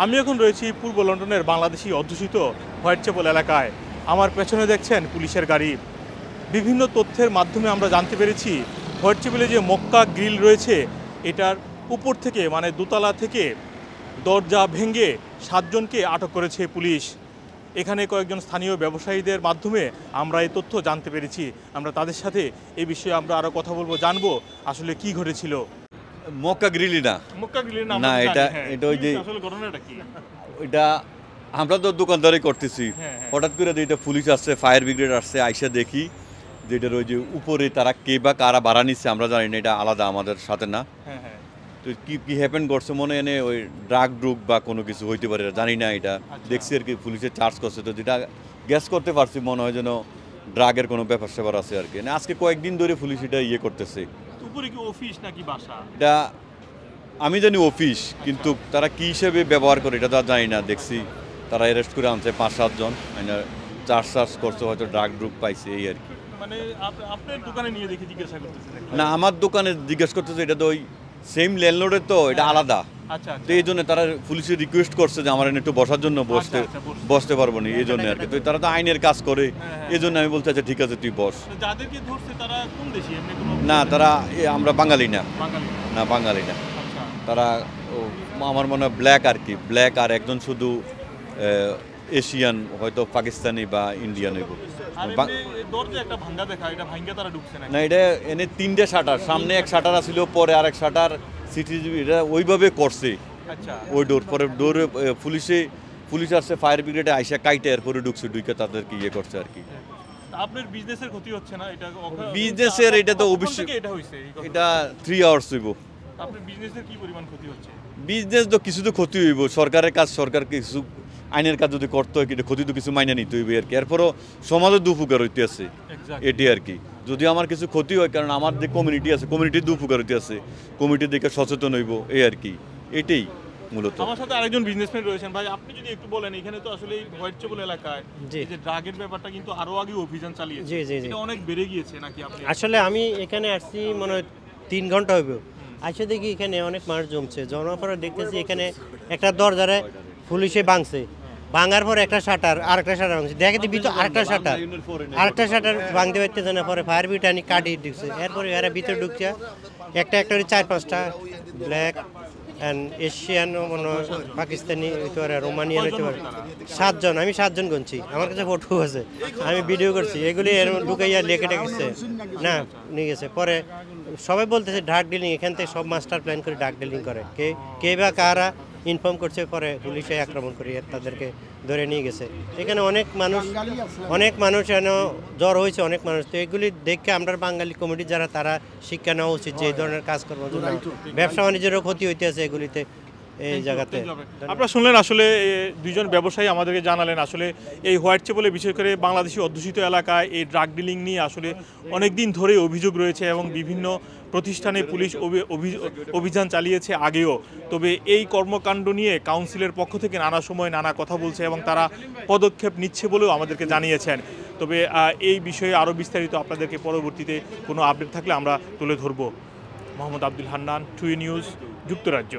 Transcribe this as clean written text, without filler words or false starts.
আমি এখন রয়েছি পূর্ব লন্ডনের বাংলাদেশি অধ্যুষিত হোয়াইট চ্যাপেল এলাকায়। আমার পেছনে দেখছেন পুলিশের গাড়ি। বিভিন্ন তথ্যের মাধ্যমে আমরা জানতে পেরেছি হোয়াইট চ্যাপেলে যে মক্কা গ্রিল রয়েছে এটার উপর থেকে মানে দোতলা থেকে দরজা ভেঙে 7 জনকে আটক করেছে পুলিশ। এখানে কয়েকজন স্থানীয় ব্যবসায়ীদের মাধ্যমে আমরা এই তথ্য জানতে পেরেছি। আমরা তাদের সাথে এই বিষয়ে আমরা আরও কথা বলবো, জানবো আসলে কি ঘটেছিল। মক্কা গ্রিলি না, মক্কা গ্রিলের নাম না এটা ওই যে আসলে ঘটনাটা কি? ওইটা আমরা তো দোকানদারি করতেছি, হ্যাঁ। হঠাৎ করে যেটা পুলিশ আসছে, ফায়ার ব্রিগেড আসছে, আইসা দেখি যেটার ওই যে উপরে তারা কে বা কারা ভাড়া নিচ্ছে আমরা জানি না, এটা আলাদা আমাদের সাথে না। হ্যাঁ। তো কি হ্যাপেন করছে মনে এনে ওই ড্রাগ বা কোনো কিছু হইতে পারে জানি না, এটা দেখছি আর কি পুলিশে চার্জ করছে। তো যেটা গ্যাস করতে পারছি মনে হয় যেন ড্রাগের কোনো ব্যাপার স্যাপার আছে আর কি। আজকে কয়েকদিন ধরে পুলিশ এটা করতেছে। উপরে কি অফিস নাকি বাসা? এটা আমি জানি অফিস, কিন্তু তারা কি হিসেবে ব্যবহার করে এটা তো আর জানি না। দেখছি তারা অ্যারেস্ট করে আনছে 5-7 জন, চার্জ করছে, হয়তো ড্রাগ পাইছে এই আর কি। মানে আপনার দোকানে নিয়ে দেখি জিজ্ঞাসা করতেছেন? না, আমার দোকানে জিজ্ঞেস করতেছে, এটা তো ওই সেম ল্যান্ডলর্ডের, তো এটা আলাদা। আচ্ছা। তো এই জন্য তারা পুলিশে রিকোয়েস্ট করছে যে আমার একটু বসার জন্য বসতে পারবো না, এই জন্য আর কি। তো তারা তো আইনের কাজ করে, এই জন্য আমি বলতে আচ্ছা ঠিক আছে তুই বস। যাদেরকে ধরছে তারা কোন দেশি? না, তারা আমরা বাঙালি না, বাঙালি না। আচ্ছা। তারা আমার মনে হয় ব্ল্যাক আর কি, ব্ল্যাক, আর একজন শুধু এশিয়ান, হয়তো পাকিস্তানি বা ইন্ডিয়ান। না, এটা এনে 3টে শাটার, সামনে এক শাটার ছিল, পরে আরেক শাটার সিটিজিবি, এটা ওইভাবে করছে। ওই ডোর পরে ডোরে পুলিশ আসছে, ফায়ার ব্রিগেডে আইসা কাইটে এরপরে ঢুকছে, ঢুকে তাদেরকে করছে আর কি। আপনার বিজনেসের ক্ষতি হচ্ছে না? এটা বিজনেসের এটা তো অবশ্যই, এটা 3 আওয়ার্স হইব। আপনার বিজনেসের কি পরিমাণ ক্ষতি হচ্ছে? বিজনেস তো কিছু তো ক্ষতি হইব, সরকারের কাজ, সরকার কিছু আইনের কাজ যদি করতে হয়, কিন্তু ক্ষতি তো কিছু মাইনে নিতে হইবে আর কি। এরপরও সমাজের দুপকার হইতে আছে এটি আর কি। যদি আমার কিছু ক্ষতি হয়, কারণ আমার যে কমিউনিটি আছে, কমিউনিটির দুপকার হইতে আছে, কমিটির দিকে সচেতন হইব এই আর কি, এটাই মূলত। আমার সাথে আরেকজন বিজনেসম্যান রয়েছেন। ভাই, আপনি যদি একটু বলেন, এখানে তো আসলে এই হোয়াইট চ্যাপেল এলাকায় যে ড্রাগের ব্যাপারটা কিন্তু আরো আগে অভিযান চালিয়েছে, এটা অনেক বেড়ে গিয়েছে নাকি? আপনি আসলে আমি এখানে আসছি মনে হয় 3 ঘন্টা হইব, আসে দেখি এখানে অনেক মানুষ জমছে, জমার পরে দেখতেছি এখানে একটা দরজারে পুলিশে ভাঙছে, ভাঙার পরে একটা শাটার, আরেকটা শাটার ভাঙছে, দেখে ভিতর আরেকটা শাটার ভাঙতে পারতেছে না, পরে ফায়ার ব্রিগেড আনি কাটিয়ে ঢুকছে। এরপরে এরা ভিতরে ঢুকছে, একটা 4-5টা ব্ল্যাক অ্যান্ড এশিয়ান, মনে হয় পাকিস্তানি হইতে পারে, রোমানিয়ান হইতে পারে। 7 জন, আমি 7 জন গুনছি, আমার কাছে ফটো আছে, আমি ভিডিও করছি। এগুলি ঢুকাইয়া লেখে গেছে না, নিয়ে গেছে। পরে সবাই বলতেছে ড্রাগ ডিলিং, এখান থেকে সব মাস্টার প্ল্যান করে ড্রাগ ডিলিং করে, কে বা কারা ইনফর্ম করছে, পরে পুলিশে আক্রমণ করে তাদেরকে ধরে নিয়ে গেছে। এখানে অনেক মানুষ যেন জ্বর হয়েছে, অনেক মানুষ। তো এগুলি দেখে আমরা বাঙালি কমিটি যারা, তারা শিক্ষা নেওয়া উচিত যে এই ধরনের কাজকর্ম, ব্যবসা বাণিজ্যেরও ক্ষতি হইতে আছে এগুলিতে, এই জায়গাতে। আপনারা শুনলেন আসলে 2 জন ব্যবসায়ী আমাদেরকে জানালেন আসলে এই হোয়াইট চ্যাপেলে, বিশেষ করে বাংলাদেশি অধ্যুষিত এলাকায় এই ড্রাগ ডিলিং নিয়ে আসলে অনেক দিন ধরেই অভিযোগ রয়েছে এবং বিভিন্ন প্রতিষ্ঠানে পুলিশ অভিযান চালিয়েছে আগেও। তবে এই কর্মকাণ্ড নিয়ে কাউন্সিলের পক্ষ থেকে নানা সময় নানা কথা বলছে এবং তারা পদক্ষেপ নিচ্ছে বলেও আমাদেরকে জানিয়েছেন। তবে এই বিষয়ে আরও বিস্তারিত আপনাদেরকে পরবর্তীতে কোনো আপডেট থাকলে আমরা তুলে ধরব। মোহাম্মদ আব্দুল হান্নান, টুই নিউজ, যুক্তরাজ্য।